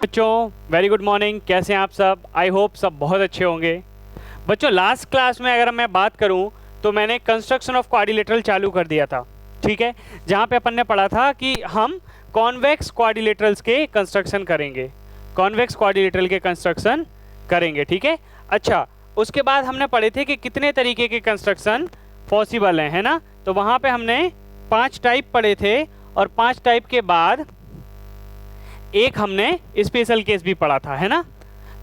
बच्चों very good morning. कैसे हैं आप सब? आई होप सब बहुत अच्छे होंगे। बच्चों लास्ट क्लास में अगर मैं बात करूं तो मैंने कंस्ट्रक्शन ऑफ क्वाड्रिलेटरल चालू कर दिया था, ठीक है, जहां पे अपन ने पढ़ा था कि हम कॉन्वेक्स क्वाड्रिलेटरल्स के कंस्ट्रक्शन करेंगे, कॉन्वेक्स क्वाड्रिलेटरल के कंस्ट्रक्शन करेंगे, ठीक है। अच्छा, उसके बाद हमने पढ़े थे कि कितने तरीके के कंस्ट्रक्शन पॉसिबल हैं, है ना। तो वहाँ पे हमने 5 टाइप पढ़े थे और 5 टाइप के बाद एक हमने स्पेशल केस भी पढ़ा था, है ना।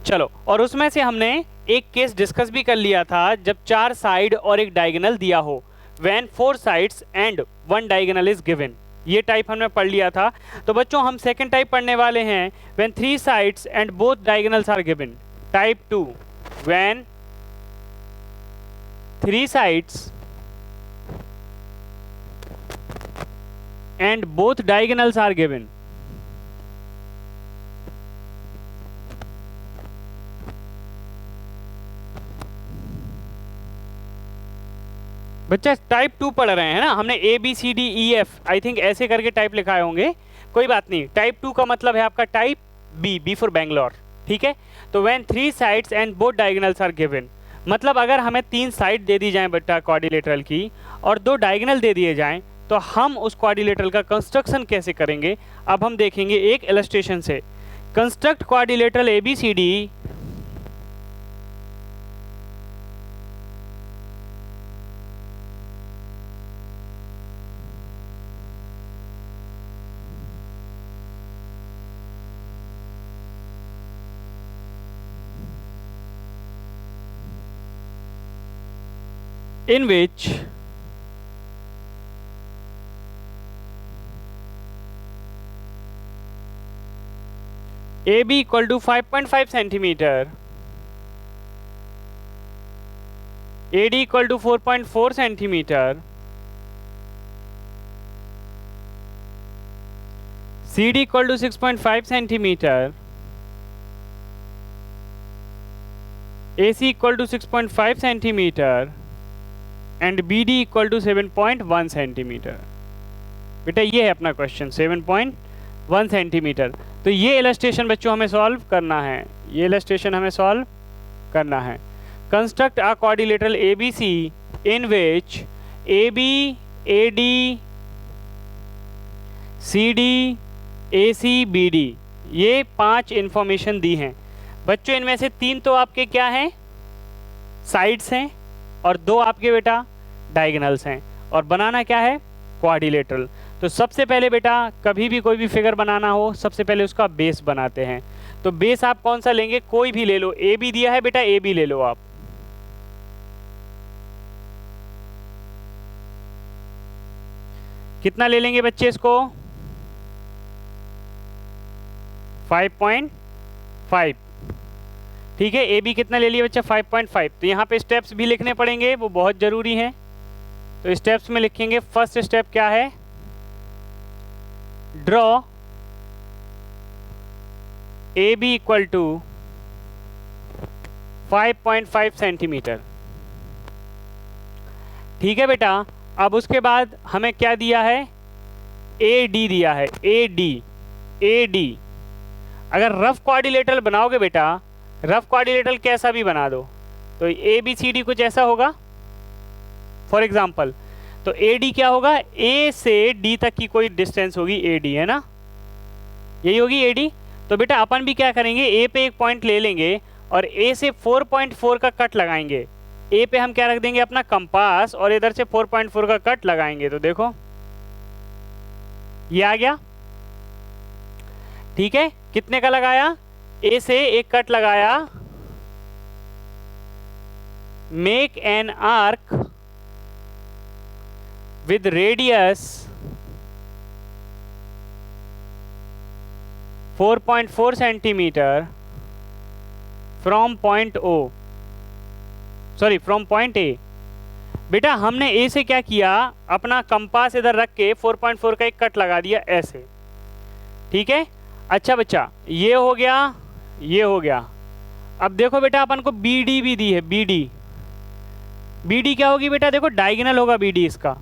चलो, और उसमें से हमने एक केस डिस्कस भी कर लिया था जब 4 साइड और एक डायगोनल दिया हो, when 4 sides and 1 diagonal is given. ये टाइप हमने पढ़ लिया था। तो बच्चों हम सेकंड टाइप पढ़ने वाले हैं, when 3 sides and both diagonals are given. Type 2, when 3 sides and both diagonals are given. बच्चा टाइप 2 पढ़ रहे हैं ना, हमने ABCDEF आई थिंक ऐसे करके टाइप लिखाए होंगे, कोई बात नहीं। टाइप 2 का मतलब है आपका टाइप बी फॉर बैंगलोर, ठीक है। तो when 3 sides and both diagonals are given, मतलब अगर हमें 3 साइड दे दी जाए बेटा क्वाड्रिलेटरल की और 2 डायगोनल दे दिए जाएं, तो हम उस क्वाड्रिलेटरल का कंस्ट्रक्शन कैसे करेंगे अब हम देखेंगे एक इलस्ट्रेशन से। Construct quadrilateral ABCD in which AB equal to 5.5 centimeter, AD equal to 4.4 centimeter, CD equal to 6.5 centimeter, AC equal to 6.5 centimeter and BD equal to 7.1 centimetre. बेटा ये है अपना क्वेश्चन, 7.1 सेंटीमीटर। तो ये इलस्ट्रेशन बच्चों हमें सॉल्व करना है, ये इलस्ट्रेशन हमें सॉल्व करना है। Construct a quadrilateral ABC in which AB, AD, CD, AC, BD ये 5 इंफॉर्मेशन दी हैं। बच्चों इनमें से 3 तो आपके क्या हैं, साइड्स हैं, और 2 आपके बेटा डायगोनल्स हैं, और बनाना क्या है, क्वाड्रिलेटरल। तो सबसे पहले बेटा कभी भी कोई भी फिगर बनाना हो सबसे पहले उसका बेस बनाते हैं। तो बेस आप कौन सा लेंगे, कोई भी ले लो। AB दिया है बेटा, AB ले लो आप। कितना ले लेंगे बच्चे इसको, 5.5, ठीक है। AB कितना ले लिया बच्चा, 5.5। तो यहाँ पे स्टेप्स भी लिखने पड़ेंगे, वो बहुत ज़रूरी हैं। तो स्टेप्स में लिखेंगे, फर्स्ट स्टेप क्या है, draw AB equal to 5.5 centimetre, ठीक है बेटा। अब उसके बाद हमें क्या दिया है, AD दिया है, AD। अगर रफ क्वाड्रिलेटरल बनाओगे बेटा, रफ क्वाड्रिलेटरल कैसा भी बना दो, तो ABCD कुछ ऐसा होगा फॉर एग्जांपल। तो AD क्या होगा, A से D तक की कोई डिस्टेंस होगी AD, है ना, यही होगी AD। तो बेटा अपन भी क्या करेंगे, A पे एक पॉइंट ले लेंगे और A से 4.4 का कट लगाएंगे। A पे हम क्या रख देंगे, अपना कंपास, और इधर से 4.4 का कट लगाएंगे। तो देखो ये आ गया, ठीक है। कितने का लगाया, A से एक कट लगाया। Make an arc with radius 4.4 centimetre from point O, sorry from point A। बेटा हमने A से क्या किया, अपना कंपास इधर रख के 4.4 का एक कट लगा दिया ऐसे, ठीक है। अच्छा बच्चा ये हो गया, ये हो गया। अब देखो बेटा अपन को BD भी दी है, BD क्या होगी बेटा, देखो डायगोनल होगा BD इसका।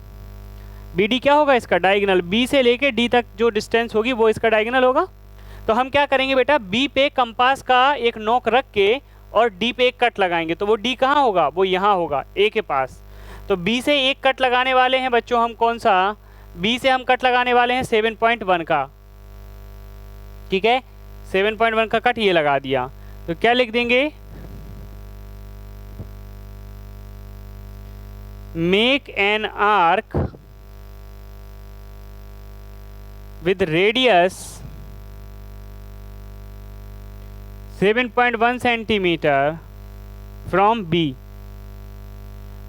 BD क्या होगा इसका, डायगोनल। B से लेके D तक जो डिस्टेंस होगी वो इसका डायगोनल होगा। तो हम क्या करेंगे बेटा, बी पे कंपास का एक नोक रख के और डी पे एक कट लगाएंगे, तो वो डी कहाँ होगा, वो यहाँ होगा ए के पास। तो बी से एक कट लगाने वाले हैं बच्चों हम, कौन सा, बी से हम कट लगाने वाले हैं 7.1 का, ठीक है, 7.1 का कट ये लगा दिया। तो क्या लिख देंगे, make an arc with radius 7.1 centimetre from B.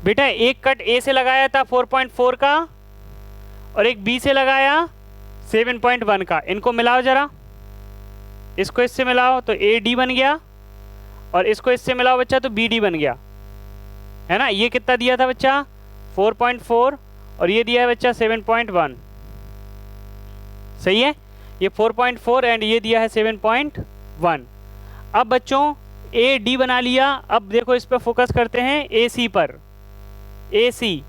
बेटा एक कट ए से लगाया था 4.4 का और एक बी से लगाया 7.1 का, इनको मिलाओ जरा, इसको इससे मिलाओ तो ए डी बन गया और इसको इससे मिलाओ बच्चा तो बी डी बन गया, है ना। ये कितना दिया था बच्चा 4.4 और ये दिया है बच्चा 7.1, सही है, ये 4.4 एंड ये दिया है 7.1। अब बच्चों ए डी बना लिया, अब देखो इस पर फोकस करते हैं ए सी पर, ए सी,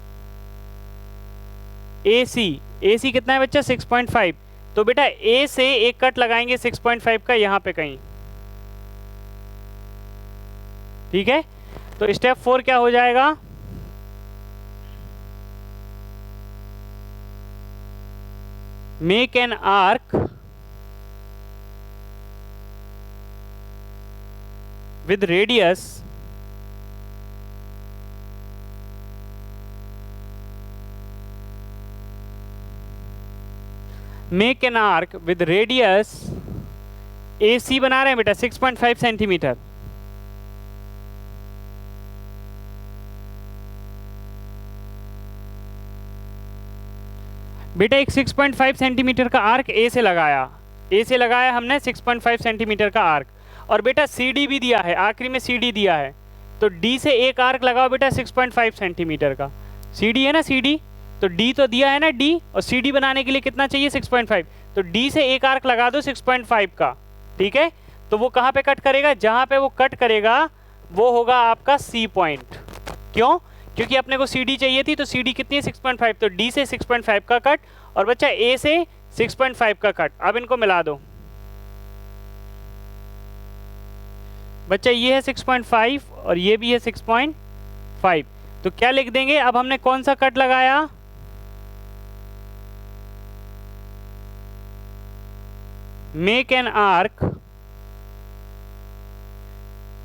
ए सी, ए सी कितना है बच्चा 6.5। तो बेटा ए से एक कट लगाएंगे 6.5 का यहाँ पे कहीं, ठीक है। तो स्टेप 4 क्या हो जाएगा, make an arc with radius make an arc with radius AC बना रहे हैं बेटा 6.5 सेंटीमीटर। बेटा एक 6.5 सेंटीमीटर का आर्क ए से लगाया, ए से लगाया हमने 6.5 सेंटीमीटर का आर्क, और बेटा सी डी भी दिया है, आखिरी में सी डी दिया है, तो डी से एक आर्क लगाओ बेटा 6.5 सेंटीमीटर का, सी डी है ना, सी डी, तो डी तो दिया है ना डी, और सी डी बनाने के लिए कितना चाहिए 6.5, तो डी से एक आर्क लगा दो 6.5 का, ठीक है। तो वो कहाँ पे कट करेगा, जहाँ पे वो कट करेगा वो होगा आपका सी पॉइंट। क्यों, क्योंकि अपने को सी डी चाहिए थी, तो सी डी कितनी है 6.5, तो डी से 6.5 का कट और बच्चा ए से 6.5 का कट। अब इनको मिला दो बच्चा, ये है 6.5 और ये भी है 6.5, तो क्या लिख देंगे, अब हमने कौन सा कट लगाया, make an arc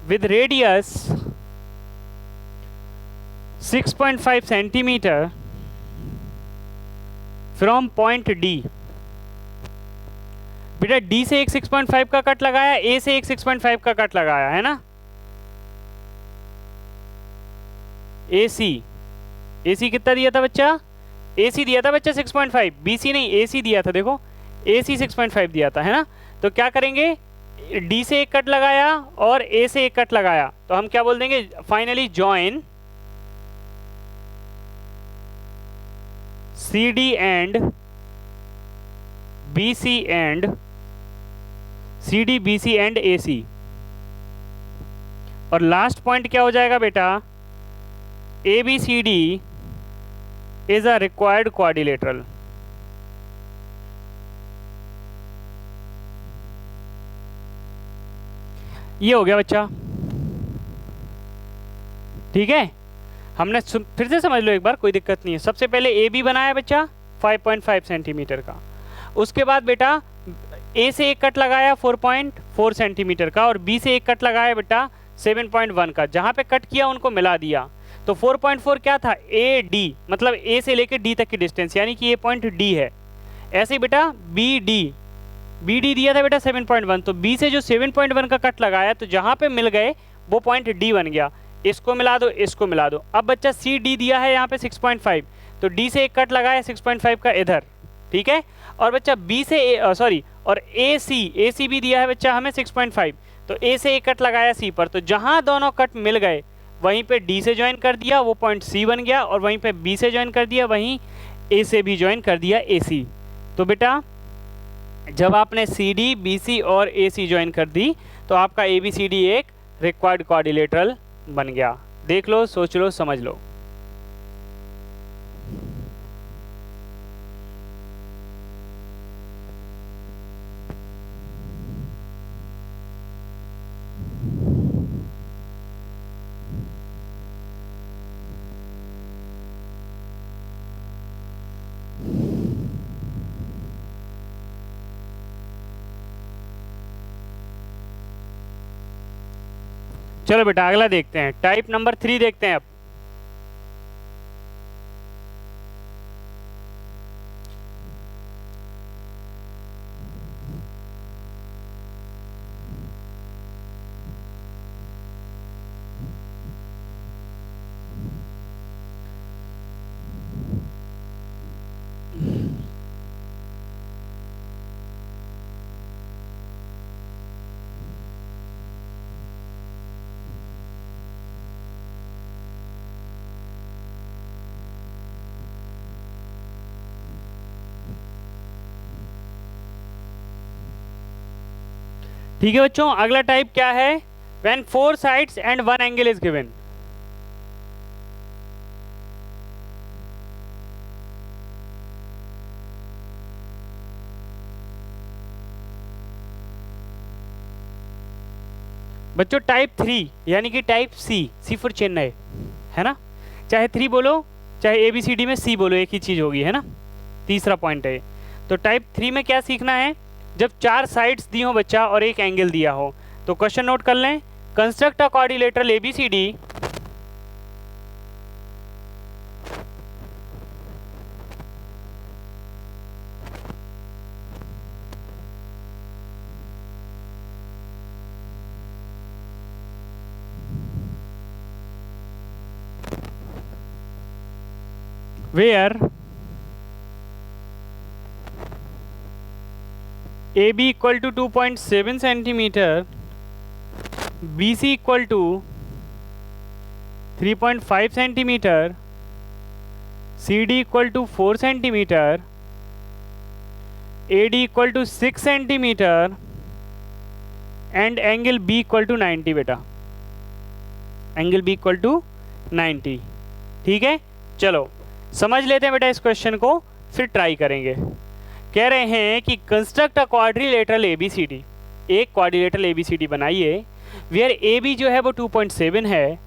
with radius 6.5 centimetre from point D. बेटा डी से एक 6.5 का कट लगाया, ए से एक 6.5 का कट लगाया, है ना। ए सी कितना दिया था बच्चा, ए सी दिया था बच्चा 6.5, बी सी नहीं ए सी दिया था, देखो ए सी 6.5 दिया था, है ना। तो क्या करेंगे, डी से एक कट लगाया और ए से एक कट लगाया, तो हम क्या बोल देंगे, finally join C D and B C and C D B C and A C. और लास्ट पॉइंट क्या हो जाएगा बेटा, A B C D is a required quadrilateral. ये हो गया बच्चा, ठीक है। हमने फिर से समझ लो एक बार, कोई दिक्कत नहीं है। सबसे पहले ए बी बनाया बच्चा 5.5 सेंटीमीटर का, उसके बाद बेटा ए से एक कट लगाया 4.4 सेंटीमीटर का और बी से एक कट लगाया बेटा 7.1 का, जहाँ पे कट किया उनको मिला दिया। तो 4.4 क्या था, ए डी, मतलब ए से लेकर डी तक की डिस्टेंस, यानी कि ये पॉइंट डी है। ऐसे ही बेटा बी डी दिया था बेटा 7.1, तो बी से जो 7.1 का कट लगाया तो जहाँ पे मिल गए वो पॉइंट डी बन गया। इसको मिला दो, इसको मिला दो। अब बच्चा सी डी दिया है यहाँ पे 6.5, तो डी से एक कट लगाया 6.5 का इधर, ठीक है। और बच्चा बी से सॉरी और ए सी भी दिया है बच्चा हमें 6.5, तो ए से एक कट लगाया सी पर, तो जहाँ दोनों कट मिल गए वहीं पे डी से ज्वाइन कर दिया, वो पॉइंट सी बन गया, और वहीं पे बी से ज्वाइन कर दिया, वहीं ए से भी ज्वाइन कर दिया ए सी। तो बेटा जब आपने सी डी बी सी और ए सी ज्वाइन कर दी तो आपका ए बी सी डी एक रिक्वायर्ड क्वाड्रिलेटरल बन गया। देख लो, सोच लो, समझ लो। चलो बेटा अगला देखते हैं, टाइप नंबर 3 देखते हैं अब। ठीक है बच्चों, अगला टाइप क्या है? When 4 sides and 1 angle is given. बच्चों टाइप 3 यानी कि टाइप सी फॉर चेन्नई, है ना? चाहे 3 बोलो चाहे ABCD में C बोलो, एक ही चीज होगी, है ना? तीसरा पॉइंट है। तो टाइप 3 में क्या सीखना है? जब 4 साइड्स दी हो बच्चा और एक एंगल दिया हो, तो क्वेश्चन नोट कर लें, construct a quadrilateral ABCD where AB equal to 2.7 centimeter, BC equal to 3.5 centimeter, CD equal to 4 centimeter, AD equal to 6 centimeter and angle B equal to 90 बेटा, एंगल B equal to 90। ठीक है, चलो समझ लेते हैं बेटा इस क्वेश्चन को, फिर ट्राई करेंगे। कह रहे हैं कि कंस्ट्रक्ट अ क्वाड्रिलेटरल ABCD, एक क्वाड्रिलेटरल ABCD बनाइए वेयर AB जो है वो 2.7 है,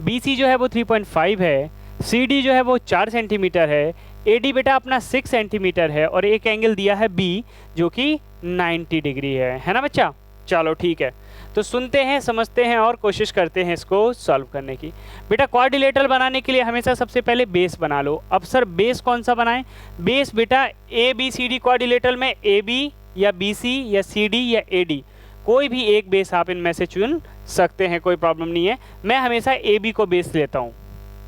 BC जो है वो 3.5 है, CD जो है वो 4 सेंटीमीटर है, AD बेटा अपना 6 सेंटीमीटर है और एक एंगल दिया है B जो कि 90 डिग्री है ना बच्चा? चलो ठीक है, तो सुनते हैं, समझते हैं और कोशिश करते हैं इसको सॉल्व करने की। बेटा क्वाड्रिलेटरल बनाने के लिए हमेशा सबसे पहले बेस बना लो। अब सर बेस कौन सा बनाएं? बेस बेटा ABCD क्वाड्रिलेटरल में AB या BC या CD या AD, कोई भी एक बेस आप इनमें से चुन सकते हैं, कोई प्रॉब्लम नहीं है। मैं हमेशा AB को बेस लेता हूँ,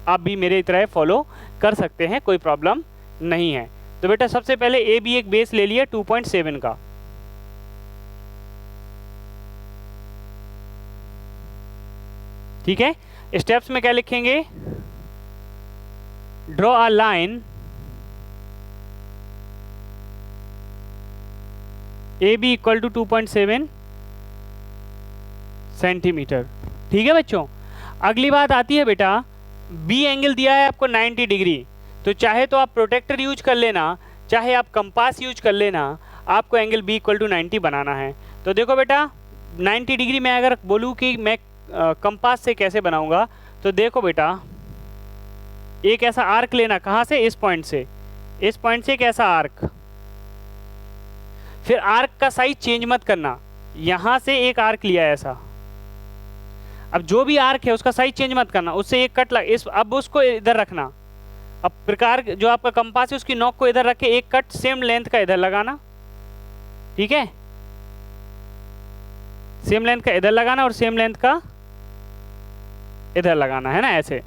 आप भी मेरे तरह फॉलो कर सकते हैं, कोई प्रॉब्लम नहीं है। तो बेटा सबसे पहले AB एक बेस ले लिया 2.7 का। ठीक है, स्टेप्स में क्या लिखेंगे? Draw a line AB equal to 2.7 centimetre. ठीक है बच्चों, अगली बात आती है बेटा, B एंगल दिया है आपको 90 डिग्री, तो चाहे तो आप प्रोटेक्टर यूज कर लेना, चाहे आप कंपास यूज कर लेना, आपको एंगल B इक्वल टू 90 बनाना है। तो देखो बेटा 90 डिग्री में अगर बोलूँ कि मैं कंपास से कैसे बनाऊंगा, तो देखो बेटा एक ऐसा आर्क लेना, कहाँ से? इस पॉइंट से, इस पॉइंट से एक ऐसा आर्क, फिर आर्क का साइज चेंज मत करना, यहां से एक आर्क लिया ऐसा, अब जो भी आर्क है उसका साइज चेंज मत करना, उससे एक कट इस, अब उसको इधर रखना, अब प्रकार जो आपका कंपास है उसकी नोक को इधर रख के एक कट सेम लेंथ का इधर लगाना। ठीक है, सेम लेंथ का इधर लगाना और सेम लेंथ का इधर लगाना, है ना, ऐसे।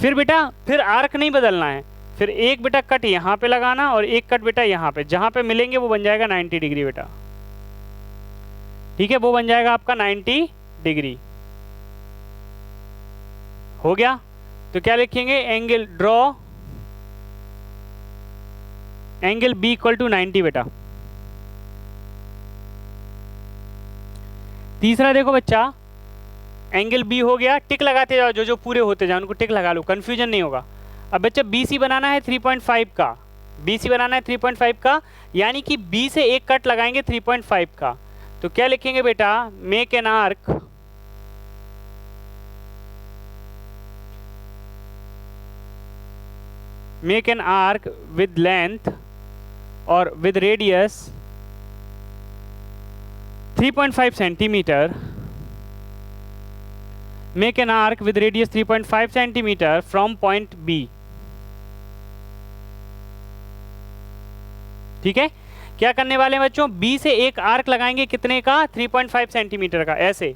फिर बेटा फिर आर्क नहीं बदलना है, फिर एक बेटा कट यहां पे लगाना और एक कट बेटा यहां पे, जहां पे मिलेंगे वो बन जाएगा 90 डिग्री बेटा। ठीक है, वो बन जाएगा आपका 90 डिग्री। हो गया, तो क्या लिखेंगे? Angle draw angle B equal to 90 बेटा। तीसरा देखो बच्चा, एंगल B हो गया, टिक लगाते जाओ, जो जो पूरे होते जाओ उनको टिक लगा लो, कंफ्यूजन नहीं होगा। अब बच्चा BC बनाना है 3.5 का, BC बनाना है 3.5 का, यानी कि B से एक कट लगाएंगे 3.5 का, तो क्या लिखेंगे बेटा? Make an arc with length और with radius 3.5 centimetre make an arc with radius 3.5 centimetre from point B. ठीक है, क्या करने वाले हैं बच्चों, बी से एक आर्क लगाएंगे, कितने का, 3.5 सेंटीमीटर का, ऐसे।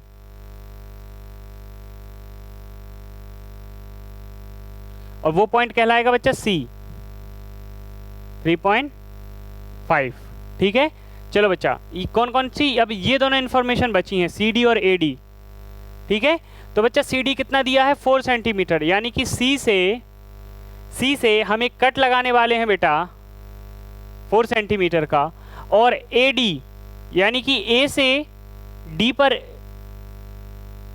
और वो पॉइंट कहलाएगा बच्चा सी, 3.5। ठीक है, चलो बच्चा, कौन कौन सी, अब ये दोनों इंफॉर्मेशन बची हैं, सी डी और ए डी। ठीक है, तो बच्चा सी डी कितना दिया है, 4 सेंटीमीटर, यानी कि सी से हम एक कट लगाने वाले हैं बेटा 4 सेंटीमीटर का, और ए डी यानी कि ए से डी पर,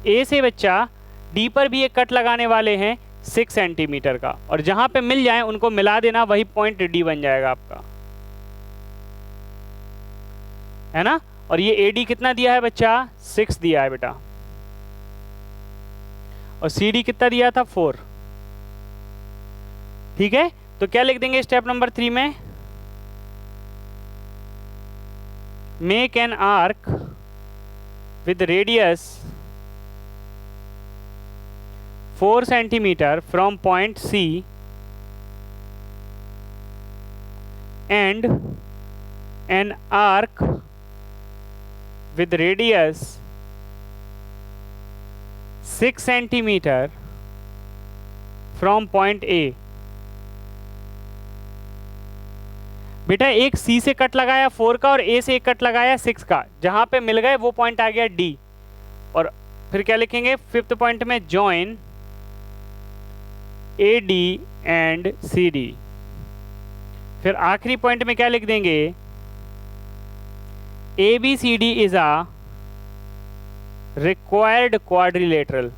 ए से बच्चा डी पर भी एक कट लगाने वाले हैं 6 सेंटीमीटर का, और जहां पे मिल जाए उनको मिला देना, वही पॉइंट डी बन जाएगा आपका, है ना। और ये ए डी कितना दिया है बच्चा, 6 दिया है बेटा, और सी डी कितना दिया था, 4। ठीक है, तो क्या लिख देंगे स्टेप नंबर 3 में, make an arc with radius 4 centimetre from point C and an arc with radius 6 centimetre from point A। बेटा एक C से कट लगाया 4 का और A से एक कट लगाया 6 का, जहां पे मिल गए वो पॉइंट आ गया D। और फिर क्या लिखेंगे, 5th पॉइंट में जॉइन AD एंड CD। फिर आखिरी पॉइंट में क्या लिख देंगे, ABCD is a required quadrilateral।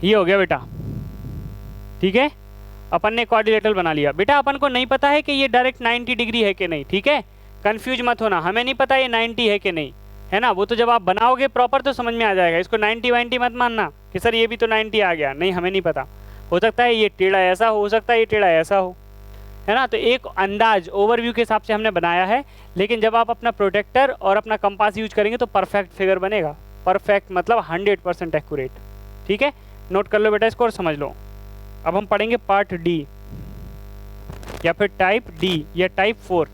ये हो गया बेटा। ठीक है, अपन ने क्वाड्रिलेटरल बना लिया। बेटा अपन को नहीं पता है कि ये डायरेक्ट 90 डिग्री है कि नहीं, ठीक है, कंफ्यूज मत होना, हमें नहीं पता ये 90 है कि नहीं, है ना। वो तो जब आप बनाओगे प्रॉपर तो समझ में आ जाएगा, इसको 90 मत मानना कि सर ये भी तो 90 आ गया, नहीं, हमें नहीं पता, हो सकता है ये टेढ़ा ऐसा हो सकता है ये टेढ़ा ऐसा हो, है ना। तो एक अंदाज ओवरव्यू के हिसाब से हमने बनाया है, लेकिन जब आप अपना प्रोटेक्टर और अपना कंपास यूज करेंगे तो परफेक्ट फिगर बनेगा, परफेक्ट मतलब 100% एक्यूरेट। ठीक है, नोट कर लो बेटा इसको और समझ लो। अब हम पढ़ेंगे पार्ट डी, या फिर टाइप डी या टाइप 4।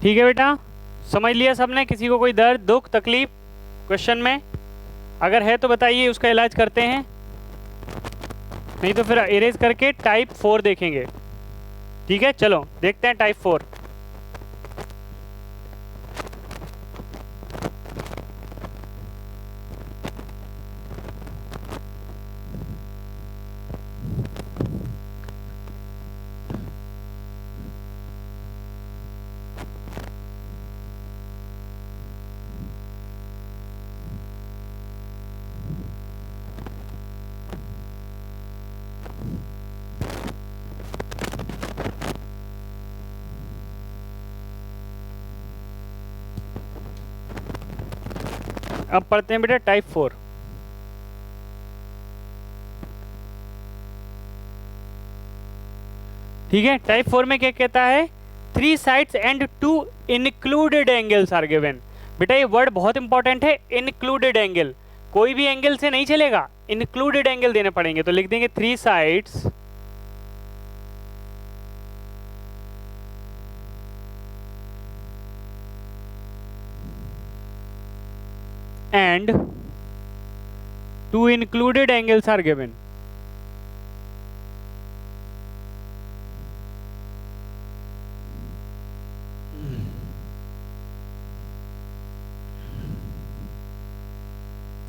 ठीक है बेटा, समझ लिया सबने, किसी को कोई दर्द दुख तकलीफ क्वेश्चन में अगर है तो बताइए, उसका इलाज करते हैं, नहीं तो फिर इरेज करके टाइप 4 देखेंगे। ठीक है, चलो देखते हैं टाइप 4। अब पढ़ते हैं बेटा टाइप 4। ठीक है, टाइप 4 में क्या कहता है, 3 sides and 2 included angles are given. बेटा ये वर्ड बहुत इंपॉर्टेंट है, इंक्लूडेड एंगल, कोई भी एंगल से नहीं चलेगा, इंक्लूडेड एंगल देने पड़ेंगे। तो लिख देंगे 3 sides and two included angles are given.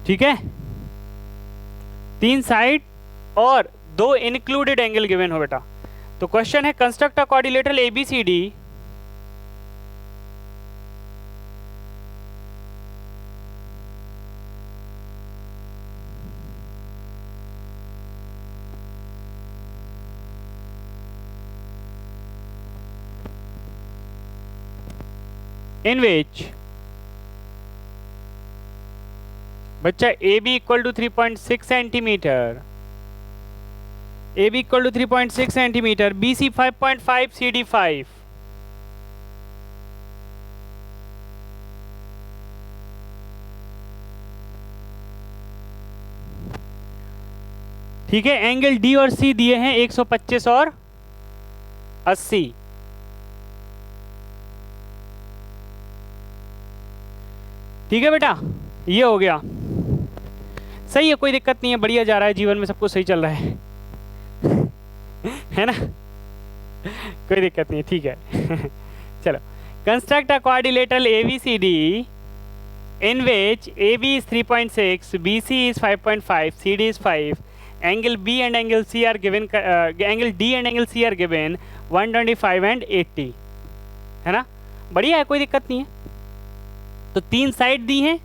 ठीक है, 3 साइड और 2 इंक्लूडेड एंगल गिवन हो बेटा। तो क्वेश्चन है construct a quadrilateral ABCD in which बच्चा AB equal to 3.6 centimetre, AB equal to 3.6 centimetre, BC 5.5, CD 5। ठीक है, एंगल D और C दिए हैं 125 और 80। ठीक है बेटा, ये हो गया। सही है, कोई दिक्कत नहीं है, बढ़िया जा रहा है, जीवन में सब कुछ सही चल रहा है है ना, कोई दिक्कत नहीं है, ठीक है चलो, construct a quadrilateral ABCD in which AB is 3.6, BC is 5.5, CD is 5, angle B and angle C are given, angle D and angle C are given 125 and 80, है ना, बढ़िया है, कोई दिक्कत नहीं है। तो 3 साइड दी हैं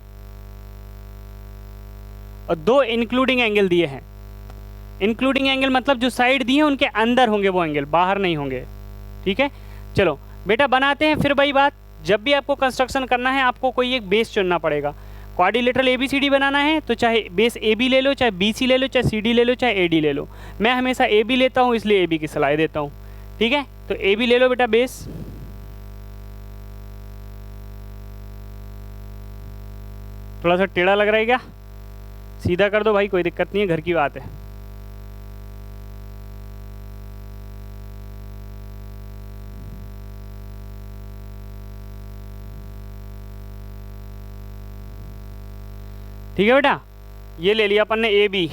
और 2 इंक्लूडिंग एंगल दिए हैं। इंक्लूडिंग एंगल मतलब जो साइड दिए हैं उनके अंदर होंगे वो एंगल, बाहर नहीं होंगे। ठीक है, चलो बेटा बनाते हैं। फिर वही बात, जब भी आपको कंस्ट्रक्शन करना है आपको कोई एक बेस चुनना पड़ेगा। क्वाड्रिलेटरल ABCD बनाना है तो चाहे बेस AB ले लो, चाहे BC ले लो, चाहे CD ले लो, चाहे AD ले लो। मैं हमेशा AB लेता हूँ, इसलिए AB की सलाह देता हूँ। ठीक है, तो AB ले लो बेटा बेस। थोड़ा सा टेढ़ा लग रहा है क्या? सीधा कर दो भाई, कोई दिक्कत नहीं है, घर की बात है। ठीक है बेटा, ये ले लिया अपन ने AB,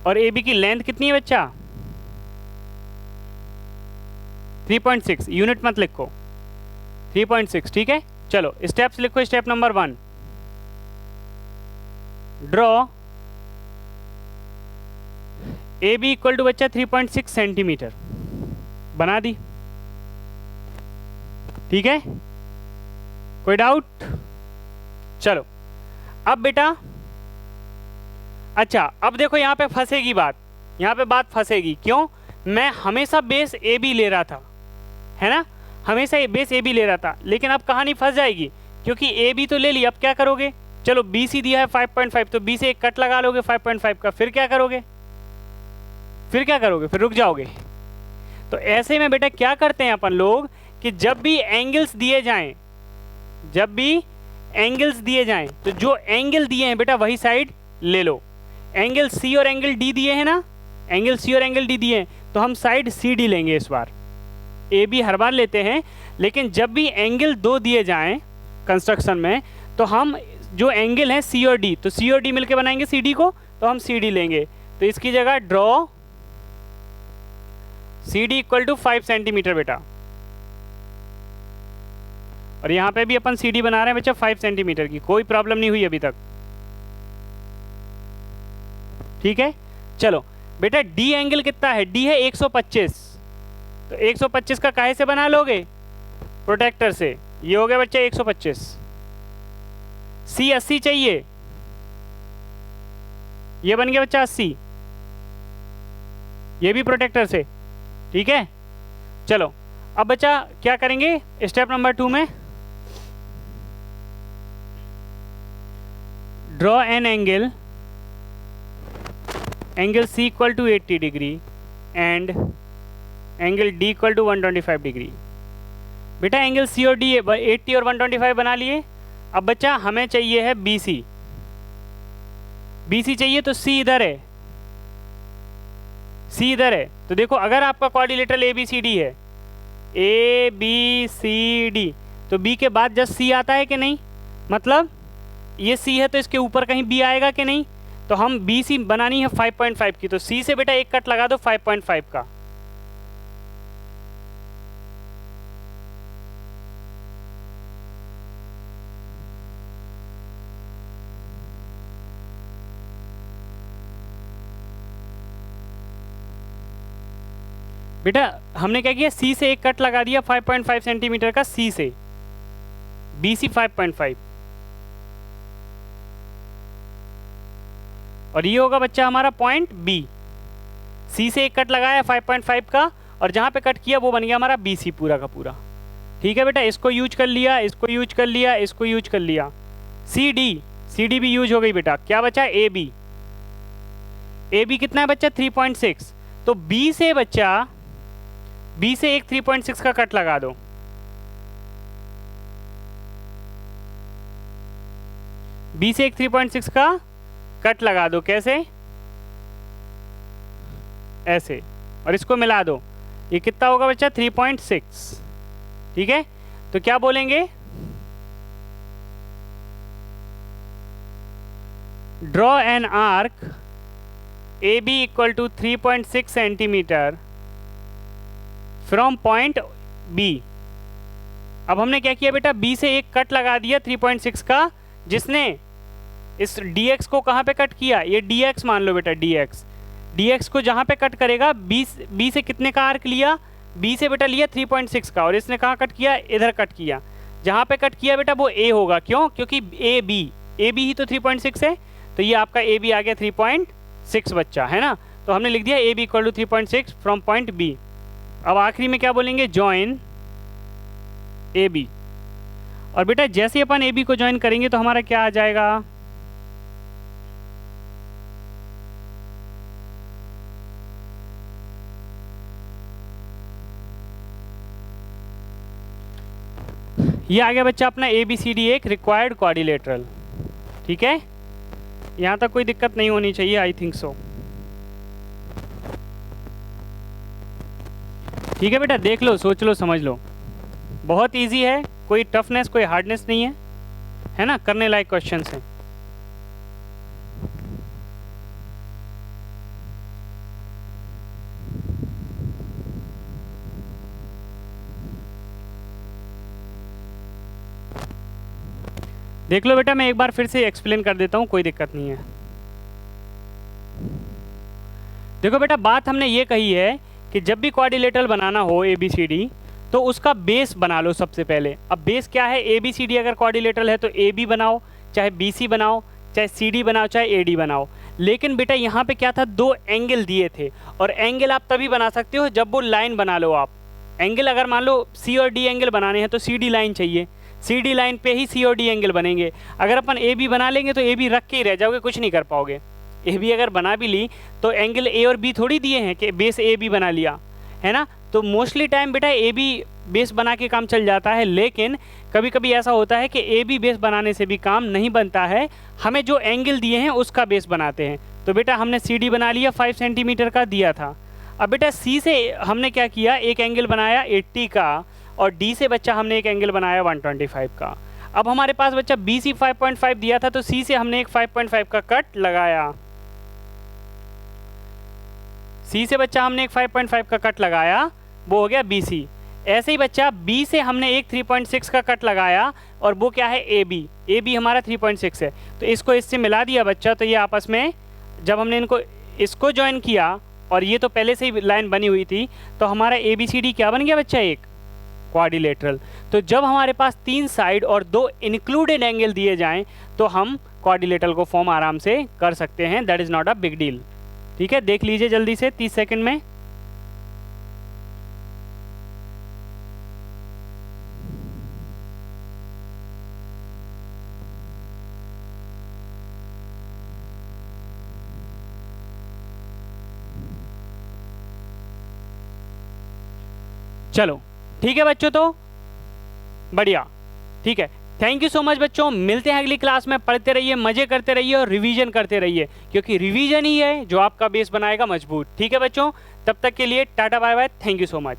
और AB की लेंथ कितनी है बच्चा? 3.6, यूनिट मत लिखो, 3.6। ठीक है, चलो स्टेप्स लिखो। Step number 1, draw AB equal to बच्चा 3.6 सेंटीमीटर, बना दी। ठीक है, कोई डाउट? चलो अब बेटा, अच्छा अब देखो यहाँ पे फंसेगी बात, यहाँ पे बात फंसेगी। क्यों? मैं हमेशा बेस AB ले रहा था, है ना, हमेशा बेस AB ले रहा था, लेकिन अब कहानी फंस जाएगी क्योंकि AB तो ले लिया। अब क्या करोगे? चलो BC दिया है 5.5, तो B से एक कट लगा लोगे 5.5 का, फिर क्या करोगे? फिर क्या करोगे? फिर रुक जाओगे। तो ऐसे में बेटा क्या करते हैं अपन लोग कि जब भी एंगल्स दिए जाएं, जब भी एंगल्स दिए जाएं तो जो एंगल दिए हैं बेटा वही साइड ले लो। एंगल C और एंगल D दिए हैं ना, एंगल C और एंगल D दिए हैं, तो हम साइड CD लेंगे इस बार। AB हर बार लेते हैं, लेकिन जब भी एंगल 2 दिए जाएं कंस्ट्रक्शन में तो हम जो एंगल है C और D, तो C और D मिलके बनाएंगे CD को, तो हम CD लेंगे। तो इसकी जगह draw CD equal to 5 centimetre बेटा, और यहाँ पे भी अपन CD बना रहे हैं बच्चा 5 सेंटीमीटर की, कोई प्रॉब्लम नहीं हुई अभी तक। ठीक है, चलो बेटा D एंगल कितना है? D है 125, तो 125 का काहे से बना लोगे? प्रोटेक्टर से। ये हो गया बच्चा 125। C 80 चाहिए, ये बन गया बच्चा 80, ये भी प्रोटेक्टर से। ठीक है, चलो अब बच्चा क्या करेंगे स्टेप नंबर 2 में? Draw an angle, angle C equal to 80 degree and angle D equal to 125 degree. बेटा एंगल C और D 80 और 125 बना लिए। अब बच्चा हमें चाहिए है BC, BC चाहिए तो C इधर है, C इधर है। तो देखो अगर आपका क्वाड्रिलेटरल ABCD है, ABCD, तो B के बाद जस्ट C आता है कि नहीं? मतलब ये सी है तो इसके ऊपर कहीं बी आएगा कि नहीं, तो हम बी सी बनानी है 5.5 की, तो सी से बेटा एक कट लगा दो 5.5 का। बेटा हमने क्या किया, सी से एक कट लगा दिया 5.5 सेंटीमीटर का, सी से बी सी 5.5, और ये होगा बच्चा हमारा पॉइंट बी। सी से एक कट लगाया 5.5 का, और जहां पे कट किया वो बन गया हमारा बी सी पूरा का पूरा। ठीक है बेटा, इसको यूज कर लिया, इसको यूज कर लिया, इसको यूज कर लिया। सी डी भी यूज हो गई बेटा। क्या बचा, ए बी कितना है बच्चा 3.6, तो बी से बच्चा बी से एक 3.6 का कट लगा दो। बी से एक 3.6 का कट लगा दो, कैसे, ऐसे, और इसको मिला दो, ये कितना होगा बच्चा 3.6। ठीक है, तो क्या बोलेंगे, draw an arc A B equal to 3.6 centimetre from point B. अब हमने क्या किया बेटा, बी से एक कट लगा दिया 3.6 का, जिसने इस dx को कहाँ पे कट किया, ये dx मान लो बेटा, dx को जहाँ पे कट करेगा, b से कितने का आर्क लिया, b से बेटा लिया 3.6 का, और इसने कहाँ कट किया, इधर कट किया। जहाँ पे कट किया बेटा वो a होगा, क्यों, क्योंकि ए बी ही तो 3.6 है, तो ये आपका ए बी आ गया 3.6 बच्चा, है ना। तो हमने लिख दिया A B equal to 3.6 from point B. अब आखिरी में क्या बोलेंगे, जॉइन ए बी, और बेटा जैसे अपन ए बी को ज्वाइन करेंगे तो हमारा क्या आ जाएगा, ये आ गया बच्चा अपना ए बी सी डी एक रिक्वायर्ड क्वाड्रिलेटरल। ठीक है, यहाँ तक कोई दिक्कत नहीं होनी चाहिए, आई थिंक सो। ठीक है बेटा, देख लो, सोच लो, समझ लो, बहुत इजी है, कोई टफनेस कोई हार्डनेस नहीं है ना, करने लायक क्वेश्चंस हैं। देख लो बेटा, मैं एक बार फिर से एक्सप्लेन कर देता हूँ, कोई दिक्कत नहीं है। देखो बेटा, बात हमने ये कही है कि जब भी क्वाड्रिलेटरल बनाना हो ए बी सी डी, तो उसका बेस बना लो सबसे पहले। अब बेस क्या है, ए बी सी डी अगर क्वाड्रिलेटरल है तो ए बी बनाओ, चाहे बी सी बनाओ, चाहे सी डी बनाओ, चाहे ए डी बनाओ। लेकिन बेटा यहाँ पे क्या था, दो एंगल दिए थे, और एंगल आप तभी बना सकते हो जब वो लाइन बना लो आप। एंगल अगर मान लो सी और डी एंगल बनाने हैं तो सी डी लाइन चाहिए, सी डी लाइन पे ही सी और डी एंगल बनेंगे। अगर अपन ए बी बना लेंगे तो ए बी रख के ही रह जाओगे, कुछ नहीं कर पाओगे। ए बी अगर बना भी ली तो एंगल ए और बी थोड़ी दिए हैं कि बेस ए बी बना लिया, है ना। तो मोस्टली टाइम बेटा ए बी बेस बना के काम चल जाता है, लेकिन कभी कभी ऐसा होता है कि ए बी बेस बनाने से भी काम नहीं बनता है, हमें जो एंगल दिए हैं उसका बेस बनाते हैं। तो बेटा हमने सी डी बना लिया, 5 सेंटीमीटर का दिया था। अब बेटा सी से हमने क्या किया, एक एंगल बनाया 80 का, और डी से बच्चा हमने एक एंगल बनाया 125 का। अब हमारे पास बच्चा बी सी 5.5 दिया था, तो सी से हमने एक 5.5 का कट लगाया। सी से बच्चा हमने एक 5.5 का कट लगाया, वो हो गया बी सी। ऐसे ही बच्चा बी से हमने एक 3.6 का कट लगाया, और वो क्या है, ए बी हमारा 3.6 है। तो इसको इससे मिला दिया बच्चा, तो ये आपस में जब हमने इनको इसको ज्वाइन किया, और ये तो पहले से ही लाइन बनी हुई थी, तो हमारा ए बी सी डी क्या बन गया बच्चा, एक क्वाड्रिलेटरल। तो जब हमारे पास 3 साइड और 2 इंक्लूडेड एंगल दिए जाएं, तो हम क्वाड्रिलेटरल को फॉर्म आराम से कर सकते हैं, that is not a big deal. ठीक है, देख लीजिए जल्दी से 30 सेकंड में। चलो ठीक है बच्चों, तो बढ़िया, ठीक है। थैंक यू सो मच बच्चों, मिलते हैं अगली क्लास में। पढ़ते रहिए, मजे करते रहिए और रिवीजन करते रहिए, क्योंकि रिवीजन ही है जो आपका बेस बनाएगा मजबूत। ठीक है बच्चों, तब तक के लिए tata bye bye, thank you so much.